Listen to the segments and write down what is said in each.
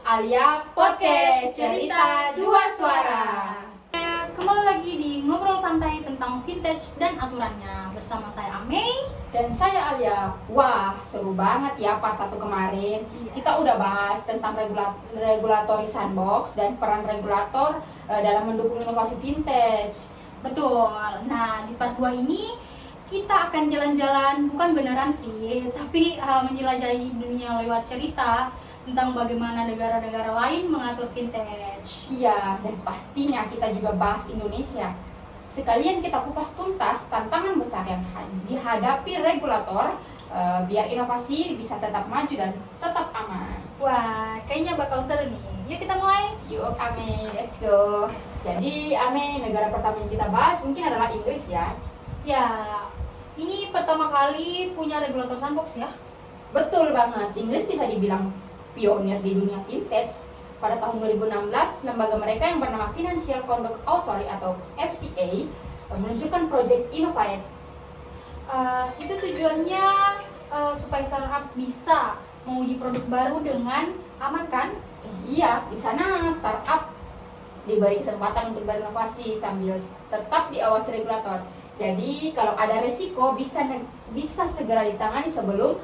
Alia Podcast Cerita Dua Suara. Kembali lagi di Ngobrol Santai tentang vintage dan aturannya bersama saya Amei Dan saya Alia. Wah, seru banget ya pas satu kemarin. Kita udah bahas tentang regulatory sandbox dan peran regulator dalam mendukung inovasi vintage. Betul. Nah, di part 2 ini kita akan jalan-jalan, bukan beneran sih, tapi menjelajahi dunia lewat cerita tentang bagaimana negara-negara lain mengatur vintage. Iya, dan pastinya kita juga bahas Indonesia. Sekalian kita kupas tuntas tantangan besar yang dihadapi regulator biar inovasi bisa tetap maju dan tetap aman. Wah, kayaknya bakal seru nih. Yuk kita mulai. Yuk Ame, let's go. Jadi Ame, negara pertama yang kita bahas mungkin adalah Inggris ya. Ya, ini pertama kali punya regulator sandbox ya. Betul banget, Inggris bisa dibilang pionir di dunia vintage. Pada tahun 2016, lembaga mereka yang bernama Financial Conduct Authority atau FCA meluncurkan Project Innovate. Itu tujuannya supaya startup bisa menguji produk baru dengan aman kan? Iya, di sana startup diberi kesempatan untuk berinovasi sambil tetap diawasi regulator. Jadi kalau ada resiko bisa segera ditangani sebelum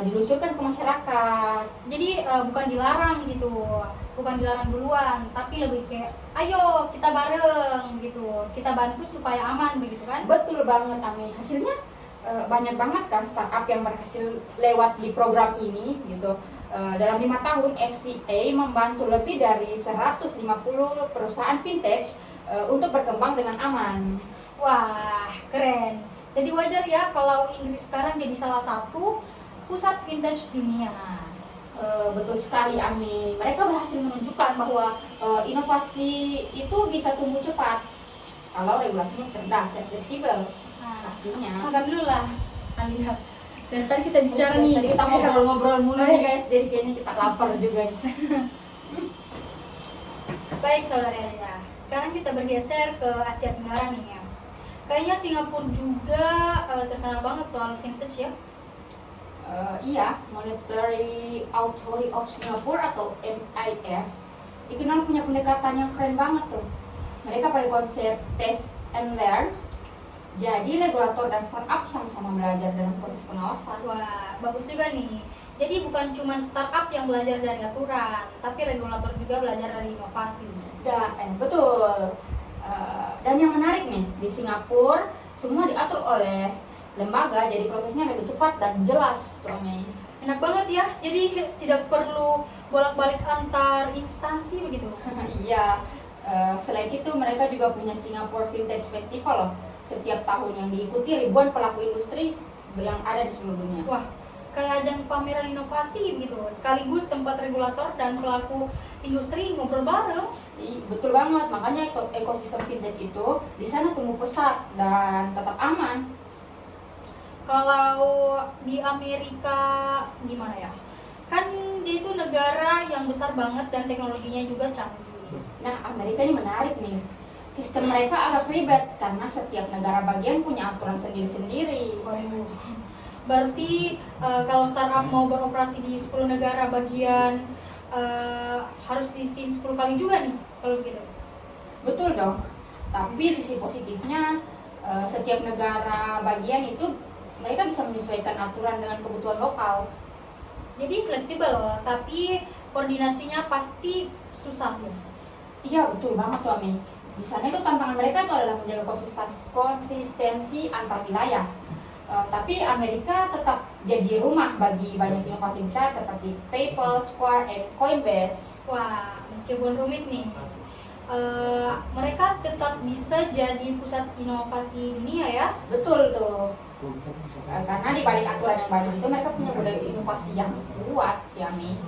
diluncurkan ke masyarakat. Jadi bukan dilarang gitu, bukan dilarang duluan, tapi lebih kayak ayo kita bareng gitu, kita bantu supaya aman begitu kan? Betul banget Ami. Hasilnya banyak banget kan startup yang berhasil lewat di program ini gitu. Dalam 5 tahun FCA membantu lebih dari 150 perusahaan vintage untuk berkembang dengan aman. Wah, keren. Jadi wajar ya kalau Inggris sekarang jadi salah satu pusat vintage dunia. Betul sekali Ami. Mereka berhasil menunjukkan bahwa inovasi itu bisa tumbuh cepat kalau regulasinya cerdas dan fleksibel. Nah, Pastinya. makan dulu lah, Alia. Dari tadi kita bicara nih. Tadi kita ngobrol-ngobrol mulu nih guys, jadi kayaknya kita lapar juga nih. Baik saudara Alia, sekarang kita bergeser ke Asia Tenggara nih ya. Kayaknya Singapura juga terkenal banget soal vintage ya. Iya, Monetary Authority of Singapore atau MIS dikenal punya pendekatan yang keren banget tuh. Mereka pakai konsep test and learn. Jadi regulator dan startup sama-sama belajar dalam proses pengawasan. Wah, bagus juga nih. Jadi bukan cuma startup yang belajar dari aturan, tapi regulator juga belajar dari inovasi. Betul. Dan yang menarik nih, di Singapura semua diatur oleh lembaga, jadi prosesnya lebih cepat dan jelas tuh Mei. Enak banget ya, jadi tidak perlu bolak-balik antar instansi begitu. Iya. Selain itu mereka juga punya Singapore Vintage Festival loh, setiap tahun yang diikuti ribuan pelaku industri yang ada di seluruh dunia. Wah, kayak ajang pameran inovasi gitu, sekaligus tempat regulator dan pelaku industri ngobrol bareng. Betul banget, makanya ekosistem vintage itu di sana tumbuh pesat dan tetap aman. Kalau di Amerika gimana ya? Kan dia itu negara yang besar banget dan teknologinya juga canggih. Nah, Amerika ini menarik nih. Sistem mereka agak ribet karena setiap negara bagian punya aturan sendiri-sendiri. Waduh. Berarti kalau startup mau beroperasi di 10 negara bagian harus izin 10 kali juga nih kalau begitu. Betul dong. Tapi sisi positifnya setiap negara bagian itu mereka bisa menyesuaikan aturan dengan kebutuhan lokal. Jadi fleksibel, tapi koordinasinya pasti susah sih. Iya, betul banget tuh Ami. Di sana itu tantangan mereka itu adalah menjaga konsistensi antar wilayah. Tapi Amerika tetap jadi rumah bagi banyak inovasi besar seperti PayPal, Square, and Coinbase. Wah, meskipun rumit nih, mereka tetap bisa jadi pusat inovasi dunia ya. Betul tuh. Karena di balik aturan yang banyak itu mereka punya budaya inovasi yang kuat sih Ami.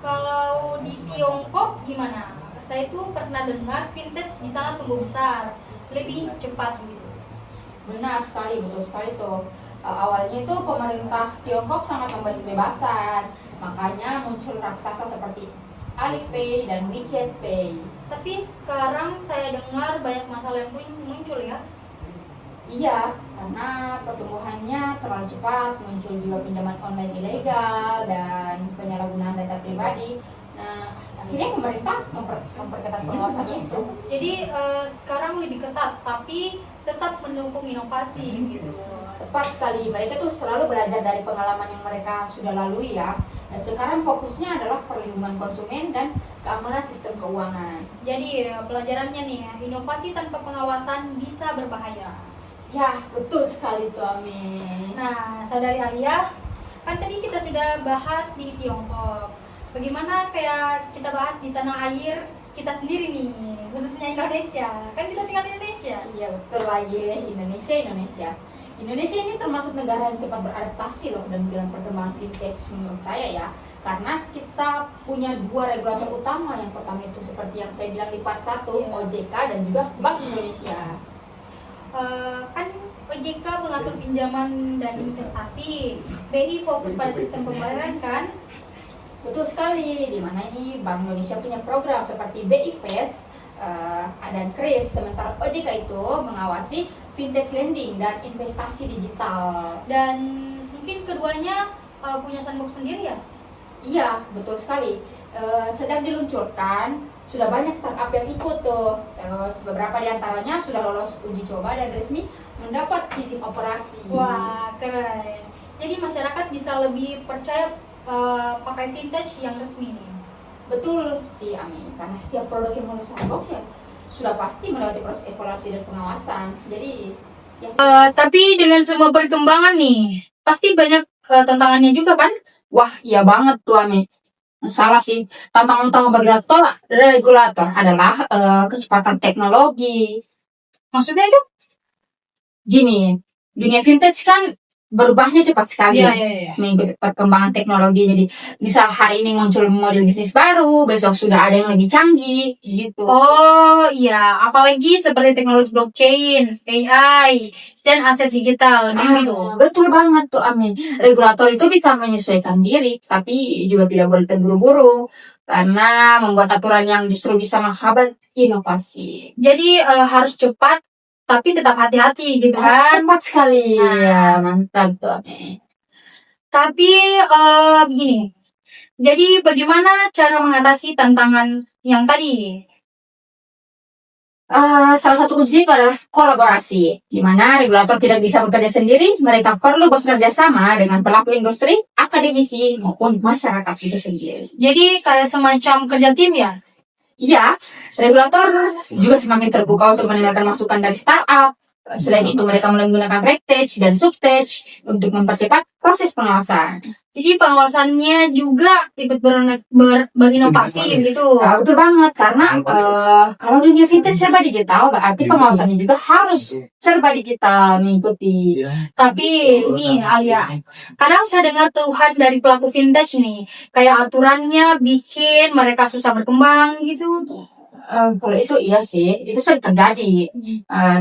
Kalau di Tiongkok gimana? Saya itu pernah dengar vintage di sana tumbuh besar, lebih cepat gitu. Benar sekali, betul sekali tuh. Awalnya itu pemerintah Tiongkok sangat memberi kebebasan, makanya muncul raksasa seperti Alipay dan WeChat Pay. Tapi sekarang saya dengar banyak masalah yang muncul ya. Iya, karena pertumbuhannya terlalu cepat, muncul juga pinjaman online ilegal dan penyalahgunaan data pribadi. Nah, akhirnya pemerintah memperketat pengawasannya itu. Jadi sekarang lebih ketat, tapi tetap mendukung inovasi gitu. Tepat sekali, mereka tuh selalu belajar dari pengalaman yang mereka sudah lalui ya. Dan sekarang fokusnya adalah perlindungan konsumen dan keamanan sistem keuangan. Jadi pelajarannya nih, inovasi tanpa pengawasan bisa berbahaya. Ya, betul sekali tuh Amin. Nah, saudari Alia, kan tadi kita sudah bahas di Tiongkok. Bagaimana kayak kita bahas di tanah air kita sendiri nih, khususnya Indonesia. Kan kita tinggal di Indonesia. Iya betul lagi, Indonesia. Indonesia ini termasuk negara yang cepat beradaptasi loh dan dalam perkembangan fintech menurut saya ya. Karena kita punya dua regulator utama. Yang pertama itu seperti yang saya bilang di part 1, OJK dan juga Bank Indonesia. Kan OJK mengatur pinjaman dan investasi, BI fokus pada sistem pembayaran kan. Betul sekali, di mana ini Bank Indonesia punya program seperti BI Fast dan KRIS, sementara OJK itu mengawasi fintech lending dan investasi digital. Dan mungkin keduanya punya sandbox sendiri ya? Iya, betul sekali. Sejak diluncurkan, sudah banyak startup yang ikut tuh. Terus beberapa di antaranya sudah lolos uji coba dan resmi mendapat izin operasi. Wah, keren. Jadi masyarakat bisa lebih percaya pakai vintage yang resmi nih. Betul sih Amin, karena setiap produk yang lolos sandbox ya sudah pasti melewati proses evaluasi dan pengawasan. Jadi ya. Tapi dengan semua perkembangan nih, pasti banyak tantangannya juga kan? Wah, iya banget tuh Amin. Salah sih, tantangan utama bagi regulator adalah kecepatan teknologi. Maksudnya itu? Gini, dunia vintage kan berubahnya cepat sekali Iya. mengikuti perkembangan teknologi. Jadi misal hari ini muncul model bisnis baru, besok sudah ada yang lebih canggih gitu. Oh iya, apalagi seperti teknologi blockchain, AI, dan aset digital gitu. Betul banget tuh Amin. Regulator itu bisa menyesuaikan diri, tapi juga tidak boleh terburu-buru karena membuat aturan yang justru bisa menghambat inovasi. Jadi harus cepat tapi tetap hati-hati gitu kan. Tepat sekali. Ya, mantap tuh Amin. Tapi begini. Jadi bagaimana cara mengatasi tantangan yang tadi? Salah satu kunci adalah kolaborasi, di mana regulator tidak bisa bekerja sendiri. Mereka perlu bekerja sama dengan pelaku industri, akademisi, maupun masyarakat itu sendiri. Jadi kayak semacam kerja tim ya? Iya, regulator juga semakin terbuka untuk mendengarkan masukan dari startup. Selain itu, mereka menggunakan RegTech dan SupTech untuk mempercepat proses pengawasan. Jadi pengawasannya juga ikut berinovasi gitu. Betul banget, karena kalau dunia vintage serba digital, berarti pengawasannya juga harus serba digital mengikuti. Tapi nih Alia, kadang saya dengar keluhan dari pelaku vintage nih, kayak aturannya bikin mereka susah berkembang gitu. Kalau itu iya sih, itu sering terjadi.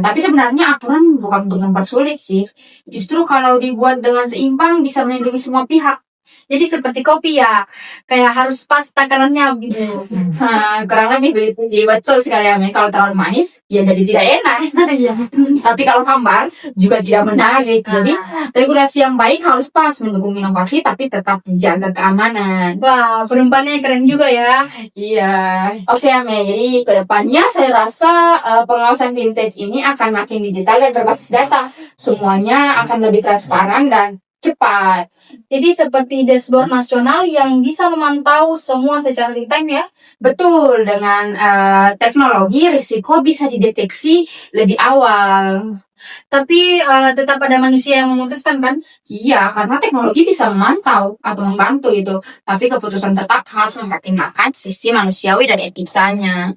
Tapi sebenarnya aturan bukan untuk mempersulit sih. Justru kalau dibuat dengan seimbang bisa melindungi semua pihak. Jadi seperti kopi ya, kayak harus pas takarannya gitu. Kurang lebih betul sekali ya. Kalau terlalu manis, ya jadi tidak enak. Tapi kalau hambar juga tidak menarik. Jadi regulasi yang baik harus pas mendukung inovasi, tapi tetap menjaga keamanan. Wah, penumpangnya keren juga ya. Iya. Oke Ame, jadi kedepannya saya rasa pengawasan vintage ini akan makin digital dan berbasis data. Semuanya akan lebih transparan dan cepat. Jadi seperti dashboard nasional yang bisa memantau semua secara real time ya. Betul, dengan teknologi risiko bisa dideteksi lebih awal. Tapi tetap ada manusia yang memutuskan kan? Iya, karena teknologi bisa memantau atau membantu itu. Tapi keputusan tetap harus mempertimbangkan sisi manusiawi dan etikanya.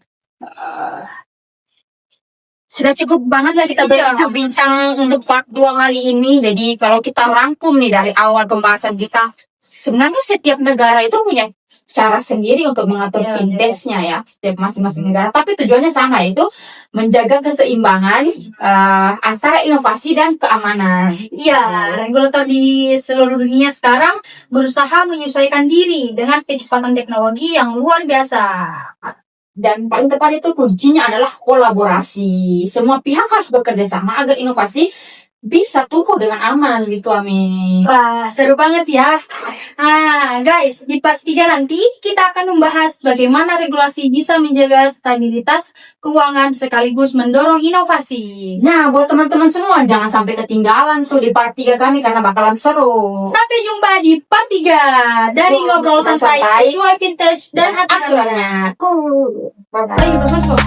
Sudah cukup banget lah kita berbincang-bincang untuk part 2 kali ini. Jadi kalau kita rangkum nih dari awal pembahasan kita, sebenarnya setiap negara itu punya cara sendiri untuk mengatur vintage-nya ya, setiap masing-masing negara. Tapi tujuannya sama, yaitu menjaga keseimbangan antara inovasi dan keamanan. Iya, regulator di seluruh dunia sekarang berusaha menyesuaikan diri dengan kecepatan teknologi yang luar biasa. Dan paling tepat itu kuncinya adalah kolaborasi. Semua pihak harus bekerja sama agar inovasi bisa tumbuh dengan aman gitu, Ami. Wah, seru banget ya. Guys, di part 3 nanti kita akan membahas bagaimana regulasi bisa menjaga stabilitas keuangan sekaligus mendorong inovasi. Nah, buat teman-teman semua jangan sampai ketinggalan tuh di part 3 kami karena bakalan seru. Sampai jumpa di part 3 dari ngobrol santai sesuai vintage dan aturannya. Aturannya. Ayo, masuk.